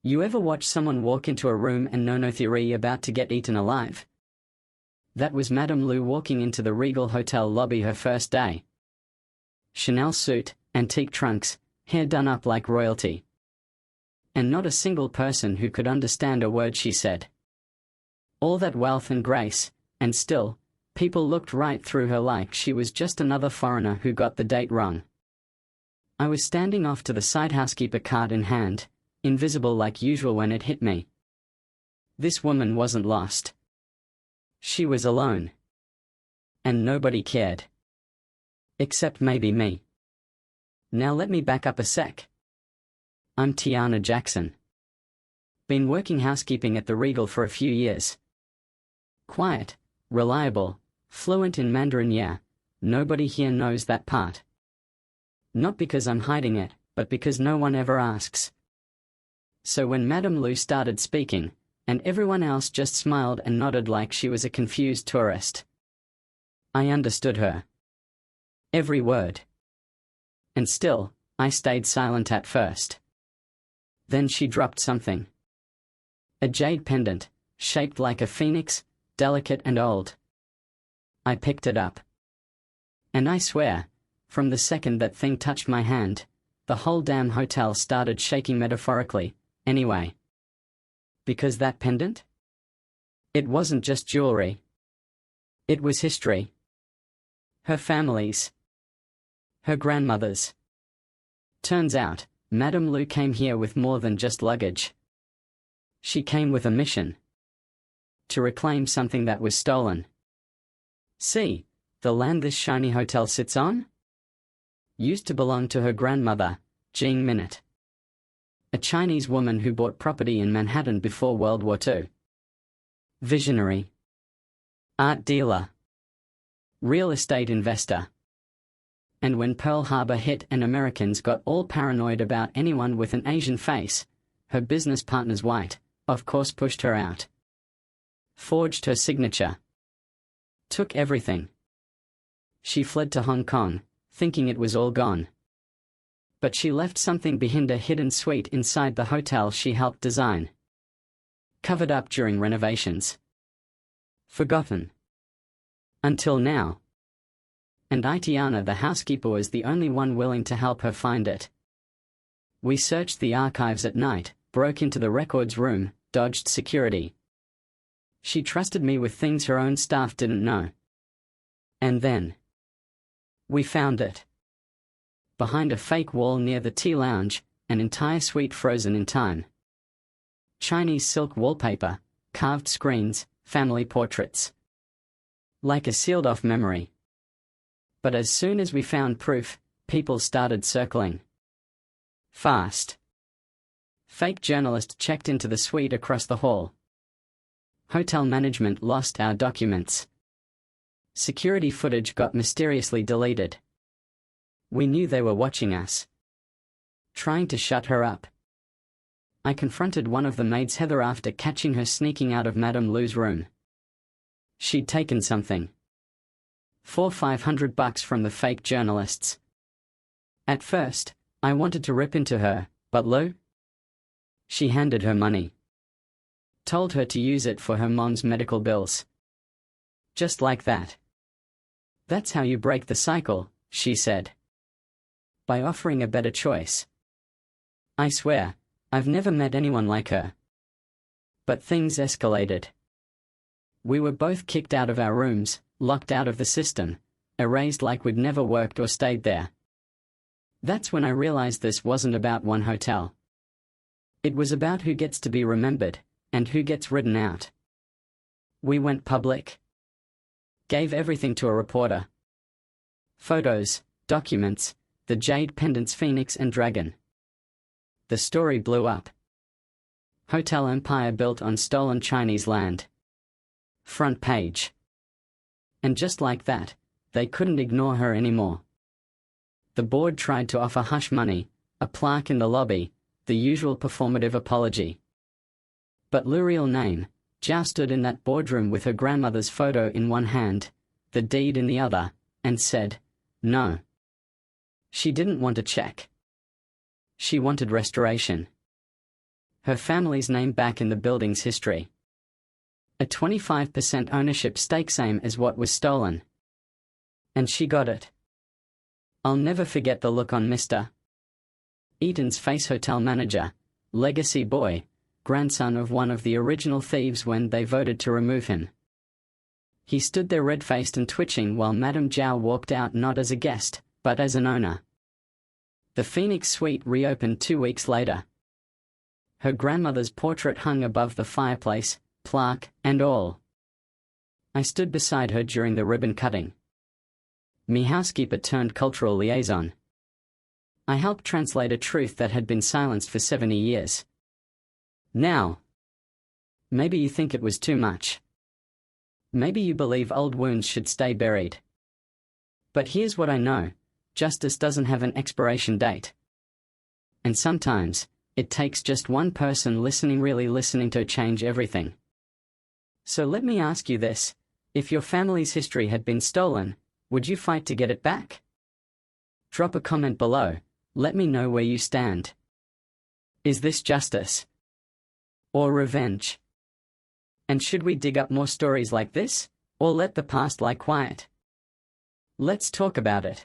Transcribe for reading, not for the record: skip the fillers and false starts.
You ever watch someone walk into a room and know no theory about to get eaten alive? That was Madame Lou walking into the Regal Hotel lobby her first day. Chanel suit, antique trunks, hair done up like royalty. And not a single person who could understand a word she said. All that wealth and grace, and still, people looked right through her like she was just another foreigner who got the date wrong. I was standing off to the side, housekeeper card in hand, invisible like usual when it hit me. This woman wasn't lost. She was alone. And nobody cared. Except maybe me. Now let me back up a sec. I'm Tiana Jackson. Been working housekeeping at the Regal for a few years. Quiet, reliable, fluent in Mandarin, yeah, nobody here knows that part. Not because I'm hiding it, but because no one ever asks. So when Madame Lou started speaking, and everyone else just smiled and nodded like she was a confused tourist, I understood her. Every word. And still, I stayed silent at first. Then she dropped something. A jade pendant, shaped like a phoenix, delicate and old. I picked it up. And I swear, from the second that thing touched my hand, the whole damn hotel started shaking, metaphorically, anyway. Because that pendant? It wasn't just jewelry. It was history. Her family's. Her grandmother's. Turns out, Madame Lou came here with more than just luggage. She came with a mission. To reclaim something that was stolen. See, the land this shiny hotel sits on? Used to belong to her grandmother, Jean Minute. A Chinese woman who bought property in Manhattan before World War II. Visionary. Art dealer. Real estate investor. And when Pearl Harbor hit and Americans got all paranoid about anyone with an Asian face, her business partner's white, of course, pushed her out. Forged her signature. Took everything. She fled to Hong Kong, thinking it was all gone. But she left something behind, a hidden suite inside the hotel she helped design. Covered up during renovations. Forgotten. Until now. And Tiana, the housekeeper, was the only one willing to help her find it. We searched the archives at night, broke into the records room, dodged security. She trusted me with things her own staff didn't know. And then we found it. Behind a fake wall near the tea lounge, an entire suite frozen in time. Chinese silk wallpaper, carved screens, family portraits. Like a sealed-off memory. But as soon as we found proof, people started circling. Fast. Fake journalist checked into the suite across the hall. Hotel management lost our documents. Security footage got mysteriously deleted. We knew they were watching us. Trying to shut her up. I confronted one of the maids, Heather, after catching her sneaking out of Madame Lou's room. She'd taken something. $500 from the fake journalists. At first, I wanted to rip into her, but Lou? She handed her money. Told her to use it for her mom's medical bills. Just like that. That's how you break the cycle, she said. By offering a better choice. I swear, I've never met anyone like her. But things escalated. We were both kicked out of our rooms, locked out of the system, erased like we'd never worked or stayed there. That's when I realized this wasn't about one hotel. It was about who gets to be remembered, and who gets written out. We went public. Gave everything to a reporter. Photos, documents, the jade pendants, phoenix and dragon. The story blew up. Hotel empire built on stolen Chinese land. Front page. And just like that, they couldn't ignore her anymore. The board tried to offer hush money, a plaque in the lobby, the usual performative apology. But Lou's real name, Zhao, stood in that boardroom with her grandmother's photo in one hand, the deed in the other, and said, no. She didn't want a check. She wanted restoration. her family's name back in the building's history. A 25% ownership stake, same as what was stolen. And she got it. I'll never forget the look on Mr. Eaton's face, hotel manager, legacy boy, grandson of one of the original thieves, when they voted to remove him. He stood there red-faced and twitching while Madame Zhao walked out, not as a guest, but as an owner. The Phoenix Suite reopened 2 weeks later. Her grandmother's portrait hung above the fireplace, plaque and all. I stood beside her during the ribbon cutting. Me housekeeper turned cultural liaison. I helped translate a truth that had been silenced for 70 years. Now, maybe you think it was too much. Maybe you believe old wounds should stay buried. But here's what I know: justice doesn't have an expiration date. And sometimes, it takes just one person listening, really listening, to change everything. So let me ask you this: if your family's history had been stolen, would you fight to get it back? Drop a comment below, let me know where you stand. Is this justice? Or revenge? And should we dig up more stories like this, or let the past lie quiet? Let's talk about it.